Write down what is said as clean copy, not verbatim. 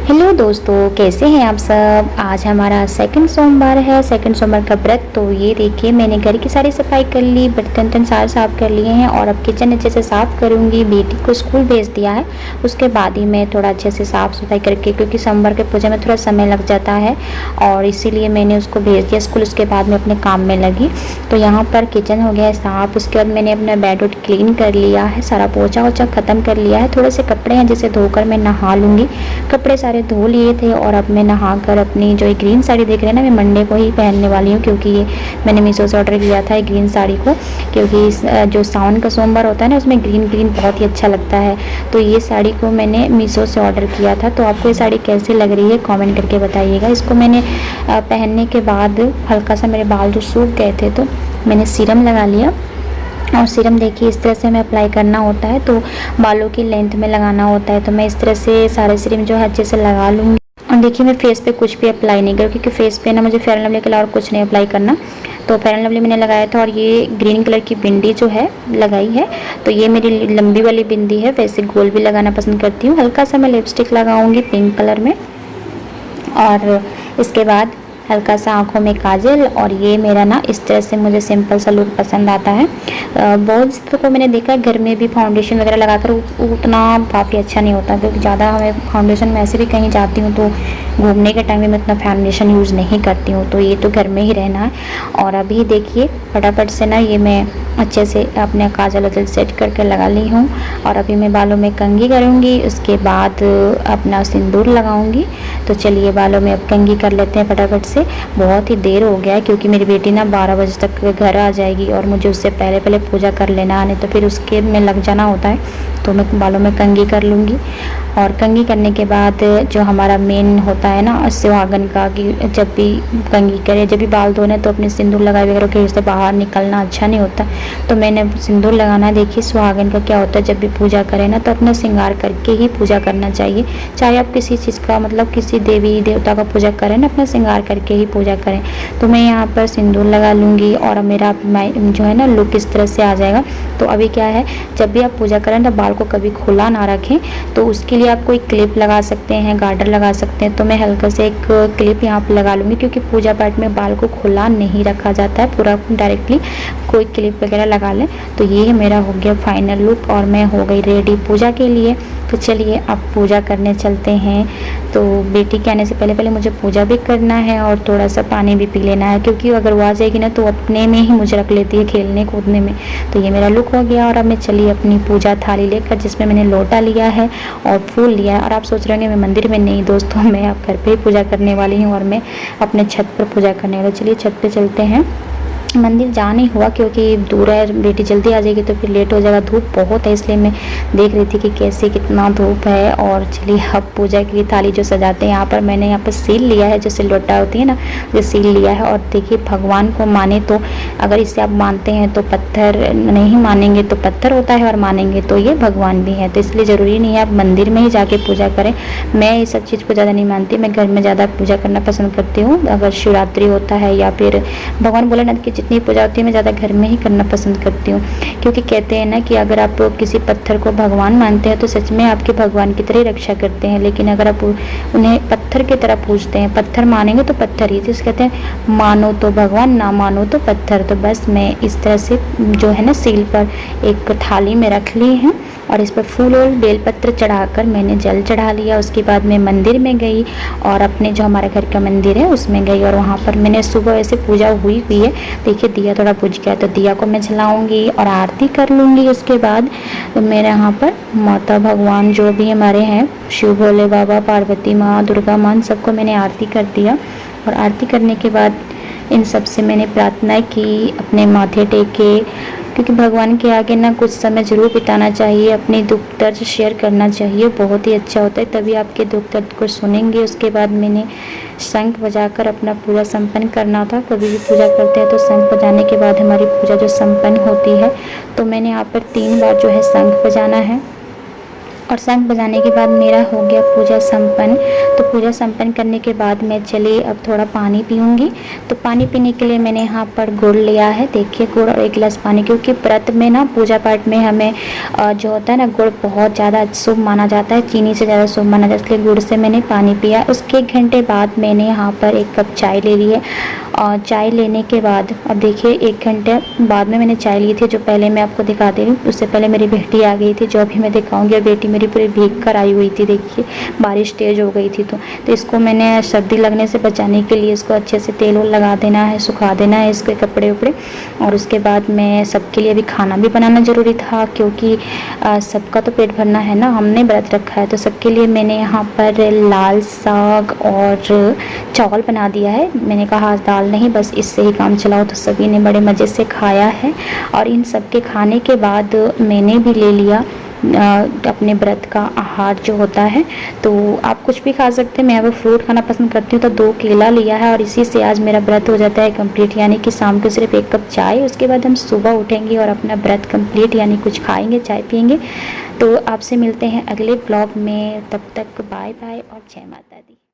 Hello दोस्तों, कैसे हैं आप सब। आज हमारा सेकंड सोमवार है, सेकंड सोमवार का व्रत। तो ये देखिए, मैंने घर की सारी सफाई कर ली, बर्तन सारे साफ़ कर लिए हैं और अब किचन अच्छे से साफ़ करूँगी। बेटी को स्कूल भेज दिया है, उसके बाद ही मैं थोड़ा अच्छे से साफ़ सफाई करके, क्योंकि सोमवार के पूजा में थोड़ा समय लग जाता है और इसीलिए मैंने उसको भेज दिया स्कूल। उसके बाद मैं अपने काम में लगी। तो यहाँ पर किचन हो गया है साफ़। उसके बाद मैंने अपना बेड उड क्लीन कर लिया है, सारा पोछा वोछा ख़त्म कर लिया है। थोड़े से कपड़े हैं जिसे धोकर मैं नहा लूँगी। कपड़े सारे धो लिए थे और अब मैं नहाकर अपनी जो ये ग्रीन साड़ी देख रहे हैं ना, मैं मंडे को ही पहनने वाली हूँ, क्योंकि ये मैंने मीशो से ऑर्डर किया था ये ग्रीन साड़ी को। क्योंकि जो सावन का सोमवार होता है ना, उसमें ग्रीन ग्रीन बहुत ही अच्छा लगता है। तो ये साड़ी को मैंने मीशो से ऑर्डर किया था। तो आपको ये साड़ी कैसी लग रही है कॉमेंट करके बताइएगा। इसको मैंने पहनने के बाद हल्का सा मेरे बाल जो सूख गए थे, तो मैंने सीरम लगा लिया। और सीरम देखिए इस तरह से हमें अप्लाई करना होता है, तो बालों की लेंथ में लगाना होता है। तो मैं इस तरह से सारे सीरम जो है अच्छे से लगा लूँगी। और देखिए, मैं फेस पे कुछ भी अप्लाई नहीं करूँ, क्योंकि फेस पे ना मुझे फेयर एंड लवली के अलावा कुछ नहीं अप्लाई करना। तो फेयर एंड लवली मैंने लगाया था और ये ग्रीन कलर की बिंदी जो है लगाई है। तो ये मेरी लंबी वाली बिंदी है, वैसे गोल भी लगाना पसंद करती हूँ। हल्का सा मैं लिपस्टिक लगाऊंगी पिंक कलर में और इसके बाद हल्का सा आँखों में काजल। और ये मेरा ना इस तरह से मुझे सिंपल सा लुक पसंद आता है। बहुत को मैंने देखा है घर में भी फाउंडेशन वगैरह लगाकर उतना काफ़ी अच्छा नहीं होता, क्योंकि ज़्यादा हमें फाउंडेशन में ऐसे भी कहीं जाती हूँ तो घूमने के टाइम में मैं इतना फाउंडेशन यूज़ नहीं करती हूँ। तो ये तो घर में ही रहना है। और अभी देखिए फटाफट से ना ये मैं अच्छे से अपने काजल वजल सेट करके लगा ली हूँ। और अभी मैं बालों में कंघी करूँगी, उसके बाद अपना सिंदूर लगाऊँगी। तो चलिए बालों में अब कंघी कर लेते हैं फटाफट से। बहुत ही देर हो गया है, क्योंकि मेरी बेटी ना 12 बजे तक घर आ जाएगी और मुझे उससे पहले पहले पूजा कर लेना, नहीं तो फिर उसके में लग जाना होता है। तो मैं बालों में कंघी कर लूँगी। और कंघी करने के बाद जो हमारा मेन होता है ना सुहागन का, कि जब भी कंघी करें, जब भी बाल धोने तो अपने सिंदूर लगाए वगैरह के से बाहर निकलना अच्छा नहीं होता। तो मैंने सिंदूर लगाना है। देखिए सुहागन का क्या होता है, जब भी पूजा करें ना तो अपना श्रृंगार करके ही पूजा करना चाहिए। चाहे आप किसी चीज़ का मतलब किसी देवी देवता का पूजा करें ना, अपना श्रृंगार करके ही पूजा करें। तो मैं यहाँ पर सिंदूर लगा लूँगी और मेरा जो है ना लुक इस तरह से आ जाएगा। तो अभी क्या है, जब भी आप पूजा करें तो बाल को कभी खुला ना रखें। तो उसके लिए आप कोई क्लिप लगा सकते हैं, गार्डर लगा सकते हैं। तो मैं हल्का से एक क्लिप यहाँ पर लगा लूँगी, क्योंकि पूजा पाठ में बाल को खुला नहीं रखा जाता है, पूरा डायरेक्टली कोई क्लिप वगैरह लगा लें। तो ये मेरा हो गया फाइनल लुक और मैं हो गई रेडी पूजा के लिए। तो चलिए अब पूजा करने चलते हैं। तो बेटी के आने से पहले पहले मुझे पूजा भी करना है और थोड़ा सा पानी भी पी लेना है, क्योंकि अगर वो आ जाएगी ना तो अपने में ही मुझे रख लेती है खेलने कूदने में। तो ये मेरा लुक हो गया और अब मैं चलिए अपनी पूजा थाली लेकर, जिसमें मैंने लोटा लिया है और फूल लिया है। और आप सोच रहे होंगे मैं मंदिर में नहीं, दोस्तों मैं अब घर पे ही पूजा करने वाली हूँ और मैं अपने छत पर पूजा करने वाली। चलिए छत पर चलते हैं। मंदिर जा नहीं हुआ क्योंकि दूर है, बेटी जल्दी आ जाएगी तो फिर लेट हो जाएगा। धूप बहुत है, इसलिए मैं देख रही थी कि कैसे कितना धूप है। और चलिए अब पूजा की थाली जो सजाते हैं, यहाँ पर मैंने यहाँ पर सील लिया है, जो सिलवट्टा होती है ना, जो सील लिया है। और देखिए भगवान को माने तो, अगर इसे आप मानते हैं तो पत्थर, नहीं मानेंगे तो पत्थर होता है और मानेंगे तो ये भगवान भी है। तो इसलिए ज़रूरी नहीं है आप मंदिर में ही जाके पूजा करें। मैं ये सब चीज़ को ज़्यादा नहीं मानती, मैं घर में ज़्यादा पूजा करना पसंद करती हूँ। अगर शिवरात्रि होता है या फिर भगवान भोलेनाथ की जितनी पूजा होती है मैं ज़्यादा घर में ही करना पसंद करती हूँ। क्योंकि कहते हैं ना कि अगर आप किसी पत्थर को भगवान मानते हैं तो सच में आपके भगवान की तरह रक्षा करते हैं। लेकिन अगर आप उन्हें पत्थर की तरह पूजते हैं, पत्थर मानेंगे तो पत्थर ही, तो कहते हैं मानो तो भगवान, ना मानो तो पत्थर। तो बस मैं इस तरह से जो है ना सील पर एक थाली में रख ली है और इस पर फूल और बेलपत्र चढ़ाकर मैंने जल चढ़ा लिया। उसके बाद मैं मंदिर में गई और अपने जो हमारे घर का मंदिर है उसमें गई और वहाँ पर मैंने सुबह ऐसे पूजा हुई है। देखिए दिया थोड़ा बुझ गया तो दिया को मैं जलाऊंगी और आरती कर लूँगी। उसके बाद मेरे यहाँ पर माता भगवान जो भी हमारे हैं, शिव भोले बाबा, पार्वती माँ, दुर्गा माँ, सबको मैंने आरती कर दिया। और आरती करने के बाद इन सब से मैंने प्रार्थना की, अपने माथे टेके, क्योंकि भगवान के आगे ना कुछ समय ज़रूर बिताना चाहिए, अपनी दुख दर्द शेयर करना चाहिए, बहुत ही अच्छा होता है, तभी आपके दुख दर्द को सुनेंगे। उसके बाद मैंने शंख बजाकर अपना पूजा संपन्न करना था। कभी भी पूजा करते हैं तो शंख बजाने के बाद हमारी पूजा जो संपन्न होती है। तो मैंने यहाँ पर 3 बार जो है शंख बजाना है और शंख बजाने के बाद मेरा हो गया पूजा संपन्न। तो पूजा संपन्न करने के बाद मैं चली अब थोड़ा पानी पीऊँगी। तो पानी पीने के लिए मैंने यहाँ पर गुड़ लिया है, देखिए गुड़ और 1 गिलास पानी, क्योंकि व्रत में ना पूजा पाठ में हमें जो होता है ना गुड़ बहुत ज़्यादा शुभ माना जाता है, चीनी से ज़्यादा शुभ माना जाता है, इसलिए गुड़ से मैंने पानी पिया। उसके 1 घंटे बाद मैंने यहाँ पर 1 कप चाय ले ली है। और चाय लेने के बाद अब देखिए 1 घंटे बाद में मैंने चाय ली थी, जो पहले मैं आपको दिखा दे रही हूँ। उससे पहले मेरी बेटी आ गई थी, जो अभी मैं दिखाऊंगी। और बेटी मेरी पूरी भीग कर आई हुई थी, देखिए बारिश तेज़ हो गई थी। तो इसको मैंने सर्दी लगने से बचाने के लिए इसको अच्छे से तेल लगा देना है, सुखा देना है इसके कपड़े उपड़े। और उसके बाद मैं सबके लिए अभी खाना भी बनाना ज़रूरी था, क्योंकि सबका तो पेट भरना है ना, हमने व्रत रखा है। तो सबके लिए मैंने यहाँ पर लाल साग और चावल बना दिया है। मैंने कहा दाल नहीं, बस इससे ही काम चलाओ। तो सभी ने बड़े मज़े से खाया है। और इन सब के खाने के बाद मैंने भी ले लिया अपने व्रत का आहार जो होता है। तो आप कुछ भी खा सकते हैं, मैं अब फ्रूट खाना पसंद करती हूँ, तो 2 केला लिया है। और इसी से आज मेरा व्रत हो जाता है कंप्लीट, यानी कि शाम को सिर्फ 1 कप चाय। उसके बाद हम सुबह उठेंगे और अपना व्रत कंप्लीट, यानी कुछ खाएंगे, चाय पियेंगे। तो आपसे मिलते हैं अगले ब्लॉग में, तब तक बाय बाय और जय माता दी।